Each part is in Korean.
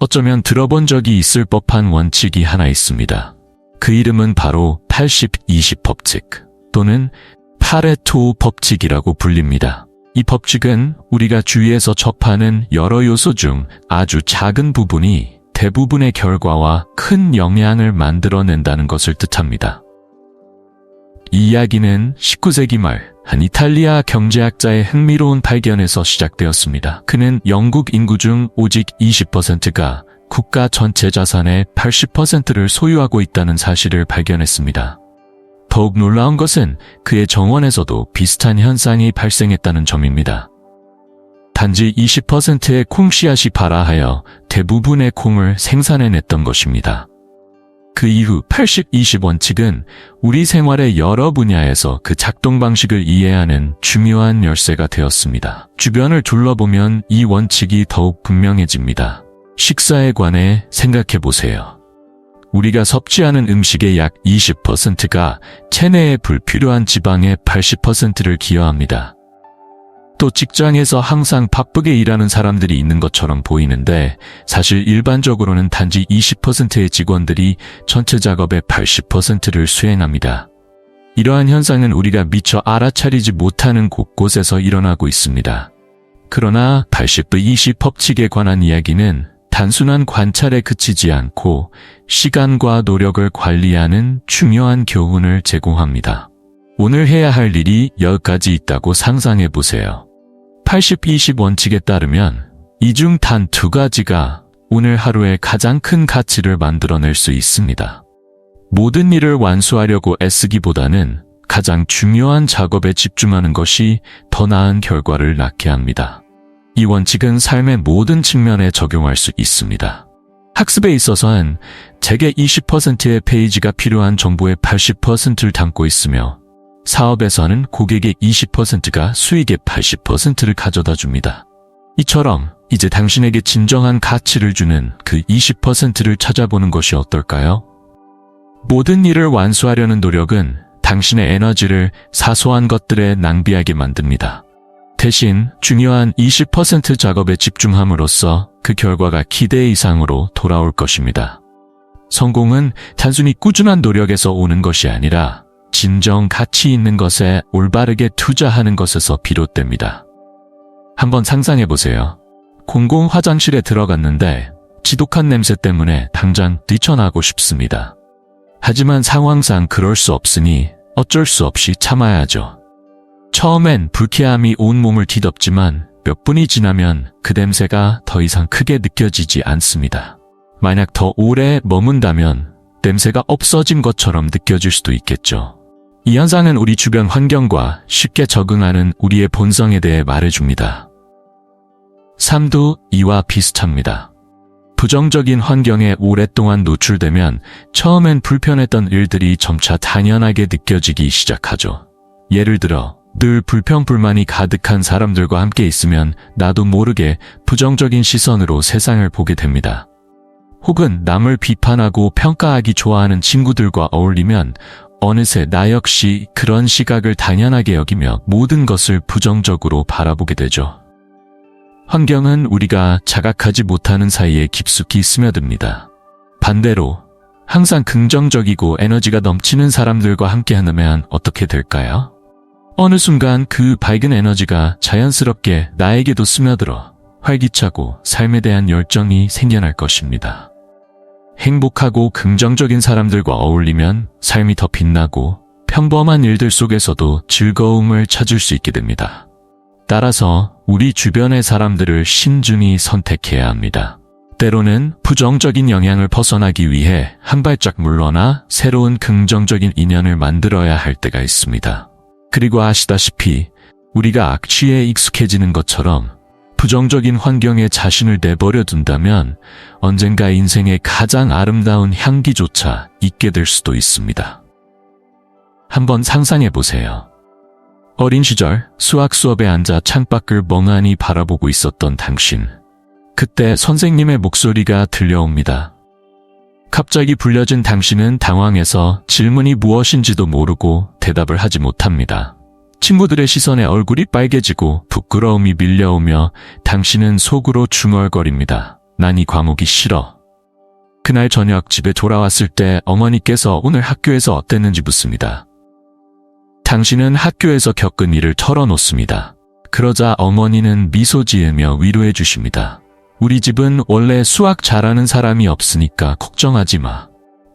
어쩌면 들어본 적이 있을 법한 원칙이 하나 있습니다. 그 이름은 바로 80-20 법칙 또는 파레토 법칙이라고 불립니다. 이 법칙은 우리가 주위에서 접하는 여러 요소 중 아주 작은 부분이 대부분의 결과와 큰 영향을 만들어낸다는 것을 뜻합니다. 이 이야기는 19세기 말 한 이탈리아 경제학자의 흥미로운 발견에서 시작되었습니다. 그는 영국 인구 중 오직 20%가 국가 전체 자산의 80%를 소유하고 있다는 사실을 발견했습니다. 더욱 놀라운 것은 그의 정원에서도 비슷한 현상이 발생했다는 점입니다. 단지 20%의 콩씨앗이 발아하여 대부분의 콩을 생산해냈던 것입니다. 그 이후 80-20 원칙은 우리 생활의 여러 분야에서 그 작동 방식을 이해하는 중요한 열쇠가 되었습니다. 주변을 둘러보면 이 원칙이 더욱 분명해집니다. 식사에 관해 생각해 보세요. 우리가 섭취하는 음식의 약 20%가 체내에 불필요한 지방의 80%를 기여합니다. 또 직장에서 항상 바쁘게 일하는 사람들이 있는 것처럼 보이는데 사실 일반적으로는 단지 20%의 직원들이 전체 작업의 80%를 수행합니다. 이러한 현상은 우리가 미처 알아차리지 못하는 곳곳에서 일어나고 있습니다. 그러나 80-20 법칙에 관한 이야기는 단순한 관찰에 그치지 않고 시간과 노력을 관리하는 중요한 교훈을 제공합니다. 오늘 해야 할 일이 10가지 있다고 상상해 보세요. 80-20 원칙에 따르면 이 중 단 2가지가 오늘 하루에 가장 큰 가치를 만들어낼 수 있습니다. 모든 일을 완수하려고 애쓰기보다는 가장 중요한 작업에 집중하는 것이 더 나은 결과를 낳게 합니다. 이 원칙은 삶의 모든 측면에 적용할 수 있습니다. 학습에 있어서는 책의 20%의 페이지가 필요한 정보의 80%를 담고 있으며 사업에서는 고객의 20%가 수익의 80%를 가져다 줍니다. 이처럼 이제 당신에게 진정한 가치를 주는 그 20%를 찾아보는 것이 어떨까요? 모든 일을 완수하려는 노력은 당신의 에너지를 사소한 것들에 낭비하게 만듭니다. 대신 중요한 20% 작업에 집중함으로써 그 결과가 기대 이상으로 돌아올 것입니다. 성공은 단순히 꾸준한 노력에서 오는 것이 아니라 진정 가치 있는 것에 올바르게 투자하는 것에서 비롯됩니다. 한번 상상해 보세요. 공공 화장실에 들어갔는데 지독한 냄새 때문에 당장 뛰쳐나가고 싶습니다. 하지만 상황상 그럴 수 없으니 어쩔 수 없이 참아야죠. 처음엔 불쾌함이 온몸을 뒤덮지만 몇 분이 지나면 그 냄새가 더 이상 크게 느껴지지 않습니다. 만약 더 오래 머문다면 냄새가 없어진 것처럼 느껴질 수도 있겠죠. 이 현상은 우리 주변 환경과 쉽게 적응하는 우리의 본성에 대해 말해줍니다. 삶도 이와 비슷합니다. 부정적인 환경에 오랫동안 노출되면 처음엔 불편했던 일들이 점차 당연하게 느껴지기 시작하죠. 예를 들어 늘 불평불만이 가득한 사람들과 함께 있으면 나도 모르게 부정적인 시선으로 세상을 보게 됩니다. 혹은 남을 비판하고 평가하기 좋아하는 친구들과 어울리면 어느새 나 역시 그런 시각을 당연하게 여기며 모든 것을 부정적으로 바라보게 되죠. 환경은 우리가 자각하지 못하는 사이에 깊숙이 스며듭니다. 반대로 항상 긍정적이고 에너지가 넘치는 사람들과 함께하면 어떻게 될까요? 어느 순간 그 밝은 에너지가 자연스럽게 나에게도 스며들어 활기차고 삶에 대한 열정이 생겨날 것입니다. 행복하고 긍정적인 사람들과 어울리면 삶이 더 빛나고 평범한 일들 속에서도 즐거움을 찾을 수 있게 됩니다. 따라서 우리 주변의 사람들을 신중히 선택해야 합니다. 때로는 부정적인 영향을 벗어나기 위해 한 발짝 물러나 새로운 긍정적인 인연을 만들어야 할 때가 있습니다. 그리고 아시다시피 우리가 악취에 익숙해지는 것처럼 부정적인 환경에 자신을 내버려 둔다면 언젠가 인생의 가장 아름다운 향기조차 잊게 될 수도 있습니다. 한번 상상해 보세요. 어린 시절 수학 수업에 앉아 창밖을 멍하니 바라보고 있었던 당신. 그때 선생님의 목소리가 들려옵니다. 갑자기 불려진 당신은 당황해서 질문이 무엇인지도 모르고 대답을 하지 못합니다. 친구들의 시선에 얼굴이 빨개지고 부끄러움이 밀려오며 당신은 속으로 중얼거립니다. 난 이 과목이 싫어. 그날 저녁 집에 돌아왔을 때 어머니께서 오늘 학교에서 어땠는지 묻습니다. 당신은 학교에서 겪은 일을 털어놓습니다. 그러자 어머니는 미소 지으며 위로해 주십니다. 우리 집은 원래 수학 잘하는 사람이 없으니까 걱정하지 마.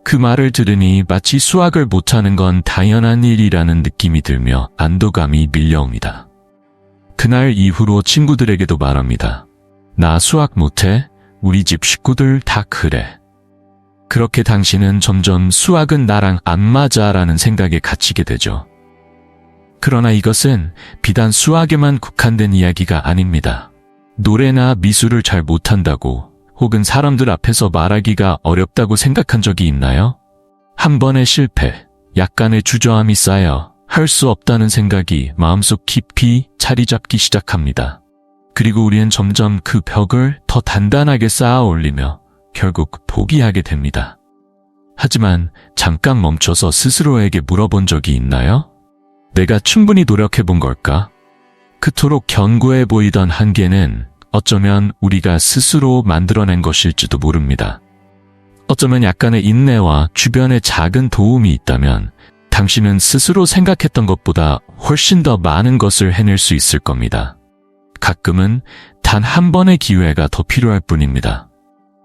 그 말을 들으니 마치 수학을 못하는 건 당연한 일이라는 느낌이 들며 안도감이 밀려옵니다. 그날 이후로 친구들에게도 말합니다. 나 수학 못해? 우리 집 식구들 다 그래. 그렇게 당신은 점점 수학은 나랑 안 맞아라는 생각에 갇히게 되죠. 그러나 이것은 비단 수학에만 국한된 이야기가 아닙니다. 노래나 미술을 잘 못한다고 혹은 사람들 앞에서 말하기가 어렵다고 생각한 적이 있나요? 한 번의 실패, 약간의 주저함이 쌓여 할 수 없다는 생각이 마음속 깊이 자리 잡기 시작합니다. 그리고 우리는 점점 그 벽을 더 단단하게 쌓아 올리며 결국 포기하게 됩니다. 하지만 잠깐 멈춰서 스스로에게 물어본 적이 있나요? 내가 충분히 노력해 본 걸까? 그토록 견고해 보이던 한계는 어쩌면 우리가 스스로 만들어낸 것일지도 모릅니다. 어쩌면 약간의 인내와 주변의 작은 도움이 있다면 당신은 스스로 생각했던 것보다 훨씬 더 많은 것을 해낼 수 있을 겁니다. 가끔은 단 한 번의 기회가 더 필요할 뿐입니다.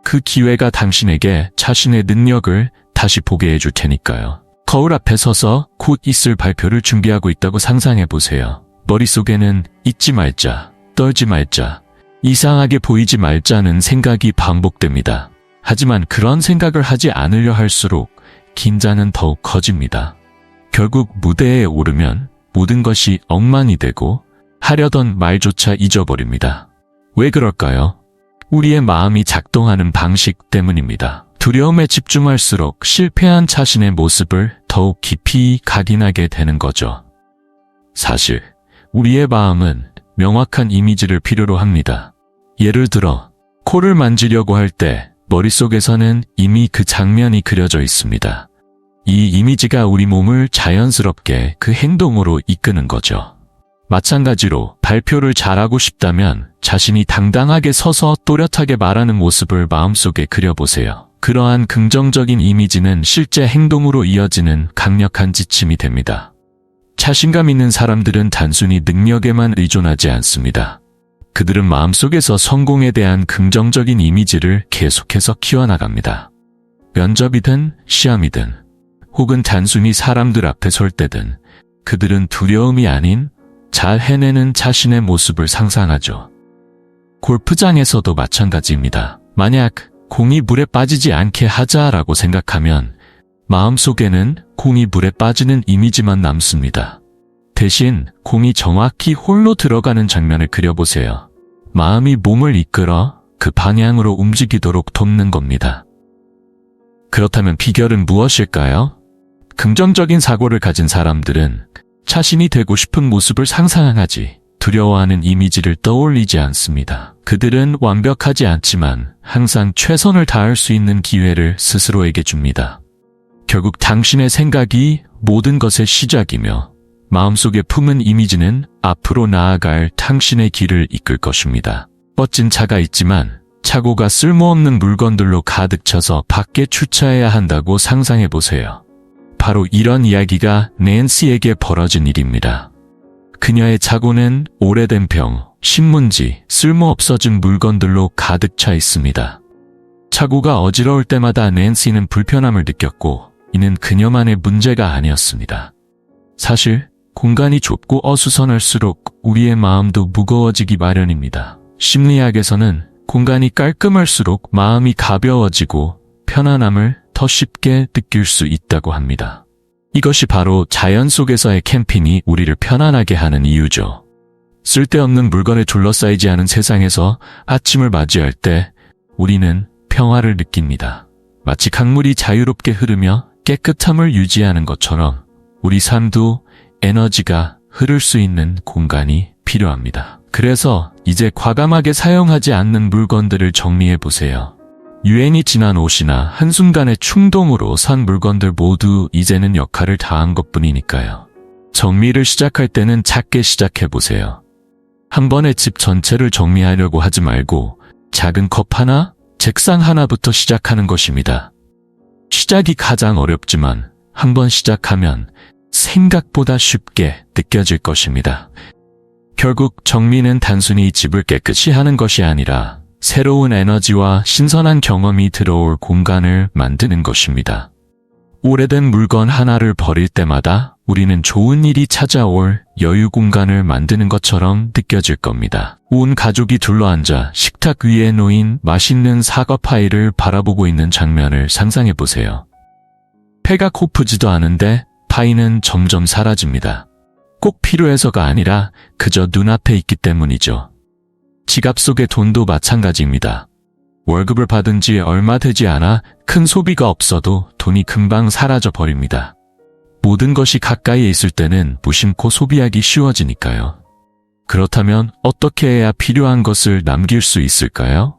그 기회가 당신에게 자신의 능력을 다시 보게 해줄 테니까요. 거울 앞에 서서 곧 있을 발표를 준비하고 있다고 상상해 보세요. 머릿속에는 잊지 말자, 떨지 말자, 이상하게 보이지 말자는 생각이 반복됩니다. 하지만 그런 생각을 하지 않으려 할수록 긴장은 더욱 커집니다. 결국 무대에 오르면 모든 것이 엉망이 되고 하려던 말조차 잊어버립니다. 왜 그럴까요? 우리의 마음이 작동하는 방식 때문입니다. 두려움에 집중할수록 실패한 자신의 모습을 더욱 깊이 각인하게 되는 거죠. 사실 우리의 마음은 명확한 이미지를 필요로 합니다. 예를 들어 코를 만지려고 할 때 머릿속에서는 이미 그 장면이 그려져 있습니다. 이 이미지가 우리 몸을 자연스럽게 그 행동으로 이끄는 거죠. 마찬가지로 발표를 잘하고 싶다면 자신이 당당하게 서서 또렷하게 말하는 모습을 마음속에 그려보세요. 그러한 긍정적인 이미지는 실제 행동으로 이어지는 강력한 지침이 됩니다. 자신감 있는 사람들은 단순히 능력에만 의존하지 않습니다. 그들은 마음속에서 성공에 대한 긍정적인 이미지를 계속해서 키워나갑니다. 면접이든 시험이든 혹은 단순히 사람들 앞에 설 때든 그들은 두려움이 아닌 잘 해내는 자신의 모습을 상상하죠. 골프장에서도 마찬가지입니다. 만약 공이 물에 빠지지 않게 하자라고 생각하면 마음속에는 공이 물에 빠지는 이미지만 남습니다. 대신 공이 정확히 홀로 들어가는 장면을 그려보세요. 마음이 몸을 이끌어 그 방향으로 움직이도록 돕는 겁니다. 그렇다면 비결은 무엇일까요? 긍정적인 사고를 가진 사람들은 자신이 되고 싶은 모습을 상상하지 두려워하는 이미지를 떠올리지 않습니다. 그들은 완벽하지 않지만 항상 최선을 다할 수 있는 기회를 스스로에게 줍니다. 결국 당신의 생각이 모든 것의 시작이며 마음속에 품은 이미지는 앞으로 나아갈 당신의 길을 이끌 것입니다. 멋진 차가 있지만 차고가 쓸모없는 물건들로 가득 차서 밖에 주차해야 한다고 상상해 보세요. 바로 이런 이야기가 낸시에게 벌어진 일입니다. 그녀의 차고는 오래된 병, 신문지, 쓸모없어진 물건들로 가득 차 있습니다. 차고가 어지러울 때마다 낸시는 불편함을 느꼈고 이는 그녀만의 문제가 아니었습니다. 사실 공간이 좁고 어수선할수록 우리의 마음도 무거워지기 마련입니다. 심리학에서는 공간이 깔끔할수록 마음이 가벼워지고 편안함을 더 쉽게 느낄 수 있다고 합니다. 이것이 바로 자연 속에서의 캠핑이 우리를 편안하게 하는 이유죠. 쓸데없는 물건에 둘러싸이지 않은 세상에서 아침을 맞이할 때 우리는 평화를 느낍니다. 마치 강물이 자유롭게 흐르며 깨끗함을 유지하는 것처럼 우리 삶도 에너지가 흐를 수 있는 공간이 필요합니다. 그래서 이제 과감하게 사용하지 않는 물건들을 정리해 보세요. 유행이 지난 옷이나 한순간의 충동으로 산 물건들 모두 이제는 역할을 다한 것뿐이니까요. 정리를 시작할 때는 작게 시작해 보세요. 한 번에 집 전체를 정리하려고 하지 말고 작은 컵 하나, 책상 하나부터 시작하는 것입니다. 시작이 가장 어렵지만 한번 시작하면 생각보다 쉽게 느껴질 것입니다. 결국 정리는 단순히 집을 깨끗이 하는 것이 아니라 새로운 에너지와 신선한 경험이 들어올 공간을 만드는 것입니다. 오래된 물건 하나를 버릴 때마다 우리는 좋은 일이 찾아올 여유 공간을 만드는 것처럼 느껴질 겁니다. 온 가족이 둘러앉아 식탁 위에 놓인 맛있는 사과 파이를 바라보고 있는 장면을 상상해 보세요. 배가 고프지도 않은데 파이는 점점 사라집니다. 꼭 필요해서가 아니라 그저 눈앞에 있기 때문이죠. 지갑 속의 돈도 마찬가지입니다. 월급을 받은 지 얼마 되지 않아 큰 소비가 없어도 돈이 금방 사라져 버립니다. 모든 것이 가까이에 있을 때는 무심코 소비하기 쉬워지니까요. 그렇다면 어떻게 해야 필요한 것을 남길 수 있을까요?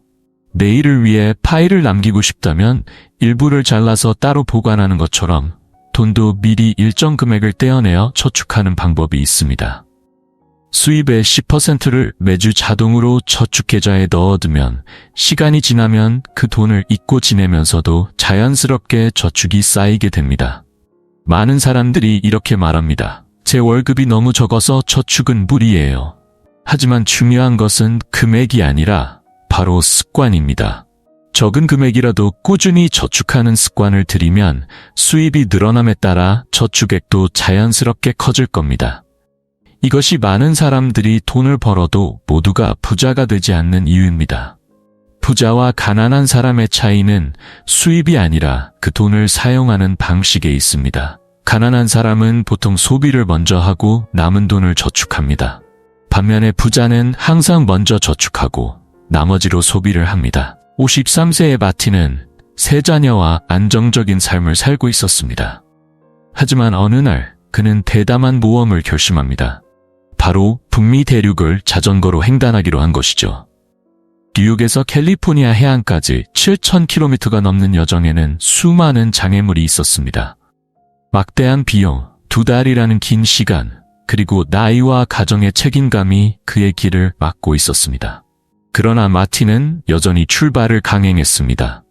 내일을 위해 파일을 남기고 싶다면 일부를 잘라서 따로 보관하는 것처럼 돈도 미리 일정 금액을 떼어내어 저축하는 방법이 있습니다. 수입의 10%를 매주 자동으로 저축계좌에 넣어두면 시간이 지나면 그 돈을 잊고 지내면서도 자연스럽게 저축이 쌓이게 됩니다. 많은 사람들이 이렇게 말합니다. 제 월급이 너무 적어서 저축은 무리예요. 하지만 중요한 것은 금액이 아니라 바로 습관입니다. 적은 금액이라도 꾸준히 저축하는 습관을 들이면 수입이 늘어남에 따라 저축액도 자연스럽게 커질 겁니다. 이것이 많은 사람들이 돈을 벌어도 모두가 부자가 되지 않는 이유입니다. 부자와 가난한 사람의 차이는 수입이 아니라 그 돈을 사용하는 방식에 있습니다. 가난한 사람은 보통 소비를 먼저 하고 남은 돈을 저축합니다. 반면에 부자는 항상 먼저 저축하고 나머지로 소비를 합니다. 53세의 마틴은 세 자녀와 안정적인 삶을 살고 있었습니다. 하지만 어느 날 그는 대담한 모험을 결심합니다. 바로 북미 대륙을 자전거로 횡단하기로 한 것이죠. 뉴욕에서 캘리포니아 해안까지 7,000km가 넘는 여정에는 수많은 장애물이 있었습니다. 막대한 비용, 2달이라는 긴 시간, 그리고 나이와 가정의 책임감이 그의 길을 막고 있었습니다. 그러나 마틴은 여전히 출발을 강행했습니다.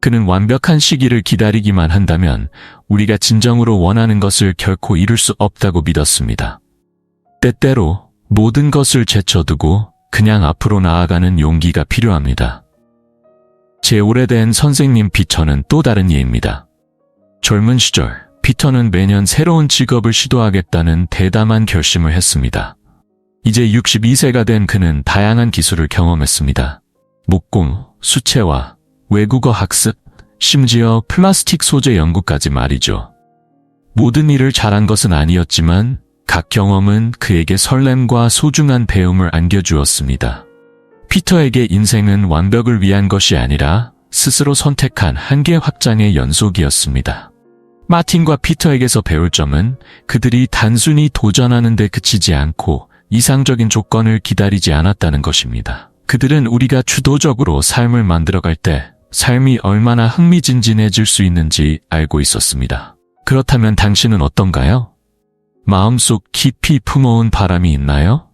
그는 완벽한 시기를 기다리기만 한다면 우리가 진정으로 원하는 것을 결코 이룰 수 없다고 믿었습니다. 때때로 모든 것을 제쳐두고 그냥 앞으로 나아가는 용기가 필요합니다. 제 오래된 선생님 피터는 또 다른 예입니다. 젊은 시절 피터는 매년 새로운 직업을 시도하겠다는 대담한 결심을 했습니다. 이제 62세가 된 그는 다양한 기술을 경험했습니다. 목공, 수채화, 외국어 학습, 심지어 플라스틱 소재 연구까지 말이죠. 모든 일을 잘한 것은 아니었지만 각 경험은 그에게 설렘과 소중한 배움을 안겨주었습니다. 피터에게 인생은 완벽을 위한 것이 아니라 스스로 선택한 한계 확장의 연속이었습니다. 마틴과 피터에게서 배울 점은 그들이 단순히 도전하는 데 그치지 않고 이상적인 조건을 기다리지 않았다는 것입니다. 그들은 우리가 주도적으로 삶을 만들어갈 때 삶이 얼마나 흥미진진해질 수 있는지 알고 있었습니다. 그렇다면 당신은 어떤가요? 마음속 깊이 품어온 바람이 있나요?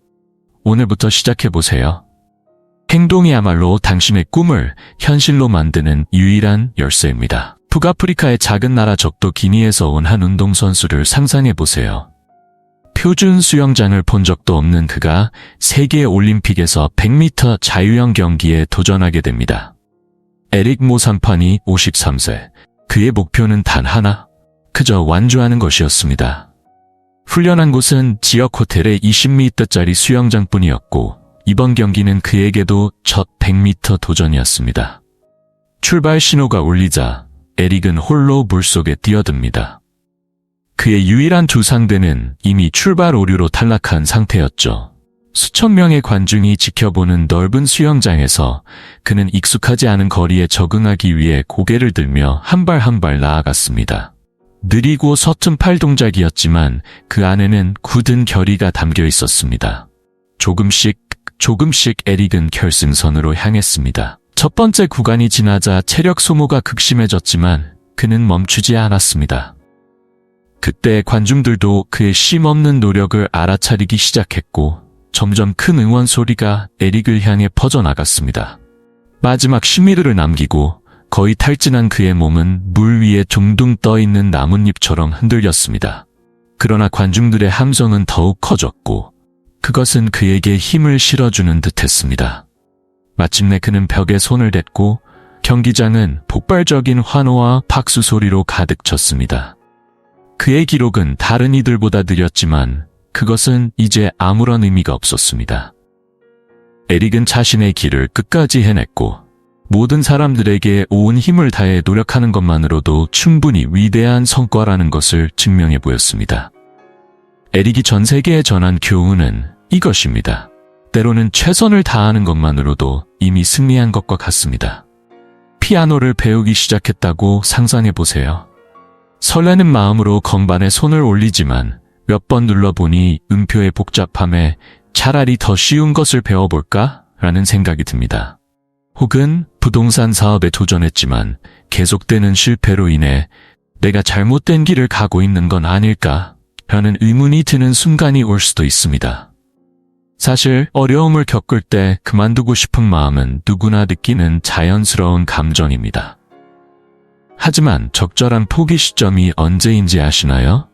오늘부터 시작해보세요. 행동이야말로 당신의 꿈을 현실로 만드는 유일한 열쇠입니다. 북아프리카의 작은 나라 적도 기니에서 온 한 운동선수를 상상해보세요. 표준 수영장을 본 적도 없는 그가 세계 올림픽에서 100m 자유형 경기에 도전하게 됩니다. 에릭 모상판이 53세. 그의 목표는 단 하나, 그저 완주하는 것이었습니다. 훈련한 곳은 지역 호텔의 20m짜리 수영장뿐이었고 이번 경기는 그에게도 첫 100m 도전이었습니다. 출발 신호가 울리자 에릭은 홀로 물속에 뛰어듭니다. 그의 유일한 두 상대는 이미 출발 오류로 탈락한 상태였죠. 수천 명의 관중이 지켜보는 넓은 수영장에서 그는 익숙하지 않은 거리에 적응하기 위해 고개를 들며 한 발 한 발 나아갔습니다. 느리고 서툰 팔 동작이었지만 그 안에는 굳은 결의가 담겨 있었습니다. 조금씩 에릭은 결승선으로 향했습니다. 첫 번째 구간이 지나자 체력 소모가 극심해졌지만 그는 멈추지 않았습니다. 그때 관중들도 그의 쉼없는 노력을 알아차리기 시작했고 점점 큰 응원 소리가 에릭을 향해 퍼져나갔습니다. 마지막 심의를 남기고 거의 탈진한 그의 몸은 물 위에 둥둥 떠있는 나뭇잎처럼 흔들렸습니다. 그러나 관중들의 함성은 더욱 커졌고 그것은 그에게 힘을 실어주는 듯했습니다. 마침내 그는 벽에 손을 댔고 경기장은 폭발적인 환호와 박수 소리로 가득 찼습니다. 그의 기록은 다른 이들보다 느렸지만 그것은 이제 아무런 의미가 없었습니다. 에릭은 자신의 길을 끝까지 해냈고 모든 사람들에게 온 힘을 다해 노력하는 것만으로도 충분히 위대한 성과라는 것을 증명해 보였습니다. 에릭이 전 세계에 전한 교훈은 이것입니다. 때로는 최선을 다하는 것만으로도 이미 승리한 것과 같습니다. 피아노를 배우기 시작했다고 상상해 보세요. 설레는 마음으로 건반에 손을 올리지만 몇 번 눌러보니 음표의 복잡함에 차라리 더 쉬운 것을 배워볼까? 라는 생각이 듭니다. 혹은 부동산 사업에 도전했지만 계속되는 실패로 인해 내가 잘못된 길을 가고 있는 건 아닐까? 라는 의문이 드는 순간이 올 수도 있습니다. 사실 어려움을 겪을 때 그만두고 싶은 마음은 누구나 느끼는 자연스러운 감정입니다. 하지만 적절한 포기 시점이 언제인지 아시나요?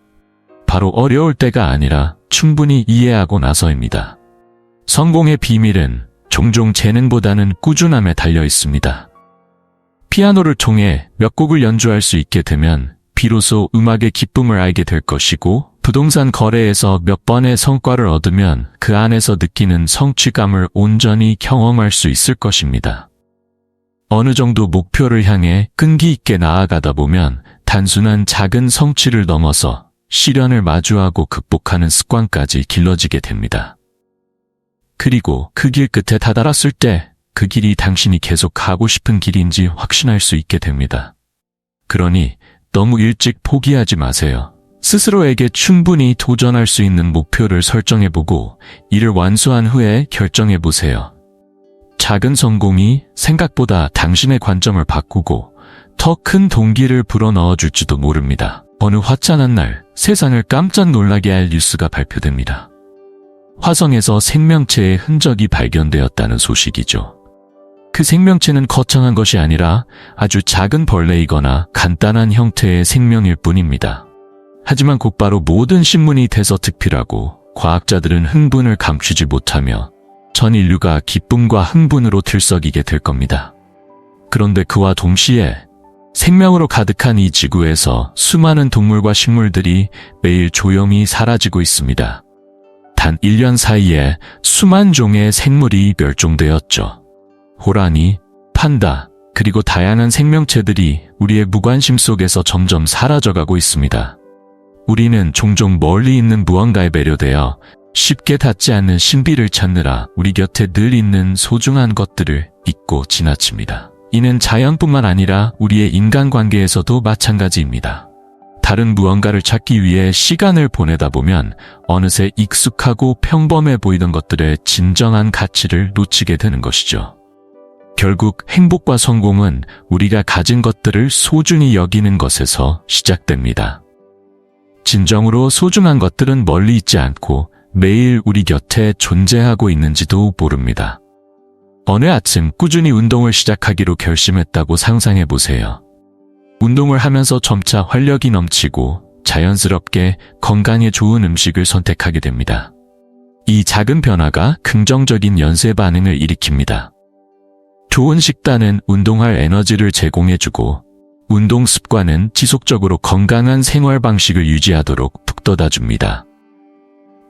바로 어려울 때가 아니라 충분히 이해하고 나서입니다. 성공의 비밀은 종종 재능보다는 꾸준함에 달려 있습니다. 피아노를 통해 몇 곡을 연주할 수 있게 되면 비로소 음악의 기쁨을 알게 될 것이고 부동산 거래에서 몇 번의 성과를 얻으면 그 안에서 느끼는 성취감을 온전히 경험할 수 있을 것입니다. 어느 정도 목표를 향해 끈기 있게 나아가다 보면 단순한 작은 성취를 넘어서 시련을 마주하고 극복하는 습관까지 길러지게 됩니다. 그리고 그 길 끝에 다다랐을 때 그 길이 당신이 계속 가고 싶은 길인지 확신할 수 있게 됩니다. 그러니 너무 일찍 포기하지 마세요. 스스로에게 충분히 도전할 수 있는 목표를 설정해보고 이를 완수한 후에 결정해보세요. 작은 성공이 생각보다 당신의 관점을 바꾸고 더 큰 동기를 불어넣어줄지도 모릅니다. 어느 화창한 날 세상을 깜짝 놀라게 할 뉴스가 발표됩니다. 화성에서 생명체의 흔적이 발견되었다는 소식이죠. 그 생명체는 거창한 것이 아니라 아주 작은 벌레이거나 간단한 형태의 생명일 뿐입니다. 하지만 곧바로 모든 신문이 대서특필하고 과학자들은 흥분을 감추지 못하며 전 인류가 기쁨과 흥분으로 들썩이게 될 겁니다. 그런데 그와 동시에 생명으로 가득한 이 지구에서 수많은 동물과 식물들이 매일 조용히 사라지고 있습니다. 단 1년 사이에 수만 종의 생물이 멸종되었죠. 호랑이, 판다, 그리고 다양한 생명체들이 우리의 무관심 속에서 점점 사라져가고 있습니다. 우리는 종종 멀리 있는 무언가에 매료되어 쉽게 닿지 않는 신비를 찾느라 우리 곁에 늘 있는 소중한 것들을 잊고 지나칩니다. 이는 자연뿐만 아니라 우리의 인간관계에서도 마찬가지입니다. 다른 무언가를 찾기 위해 시간을 보내다 보면 어느새 익숙하고 평범해 보이던 것들의 진정한 가치를 놓치게 되는 것이죠. 결국 행복과 성공은 우리가 가진 것들을 소중히 여기는 것에서 시작됩니다. 진정으로 소중한 것들은 멀리 있지 않고 매일 우리 곁에 존재하고 있는지도 모릅니다. 어느 아침 꾸준히 운동을 시작하기로 결심했다고 상상해 보세요. 운동을 하면서 점차 활력이 넘치고 자연스럽게 건강에 좋은 음식을 선택하게 됩니다. 이 작은 변화가 긍정적인 연쇄 반응을 일으킵니다. 좋은 식단은 운동할 에너지를 제공해주고 운동 습관은 지속적으로 건강한 생활 방식을 유지하도록 북돋아줍니다.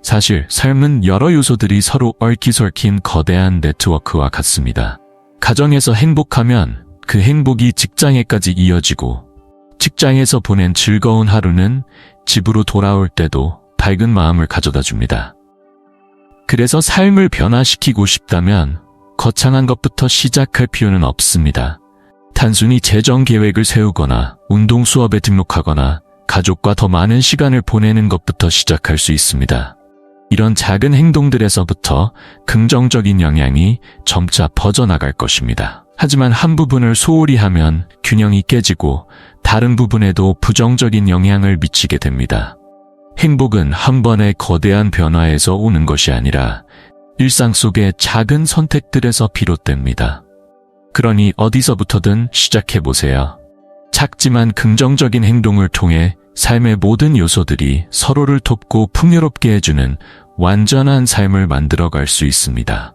사실 삶은 여러 요소들이 서로 얽히설킨 거대한 네트워크와 같습니다. 가정에서 행복하면 그 행복이 직장에까지 이어지고 직장에서 보낸 즐거운 하루는 집으로 돌아올 때도 밝은 마음을 가져다 줍니다. 그래서 삶을 변화시키고 싶다면 거창한 것부터 시작할 필요는 없습니다. 단순히 재정 계획을 세우거나 운동 수업에 등록하거나 가족과 더 많은 시간을 보내는 것부터 시작할 수 있습니다. 이런 작은 행동들에서부터 긍정적인 영향이 점차 퍼져나갈 것입니다. 하지만 한 부분을 소홀히 하면 균형이 깨지고 다른 부분에도 부정적인 영향을 미치게 됩니다. 행복은 한 번의 거대한 변화에서 오는 것이 아니라 일상 속의 작은 선택들에서 비롯됩니다. 그러니 어디서부터든 시작해보세요. 작지만 긍정적인 행동을 통해 삶의 모든 요소들이 서로를 돕고 풍요롭게 해주는 완전한 삶을 만들어갈 수 있습니다.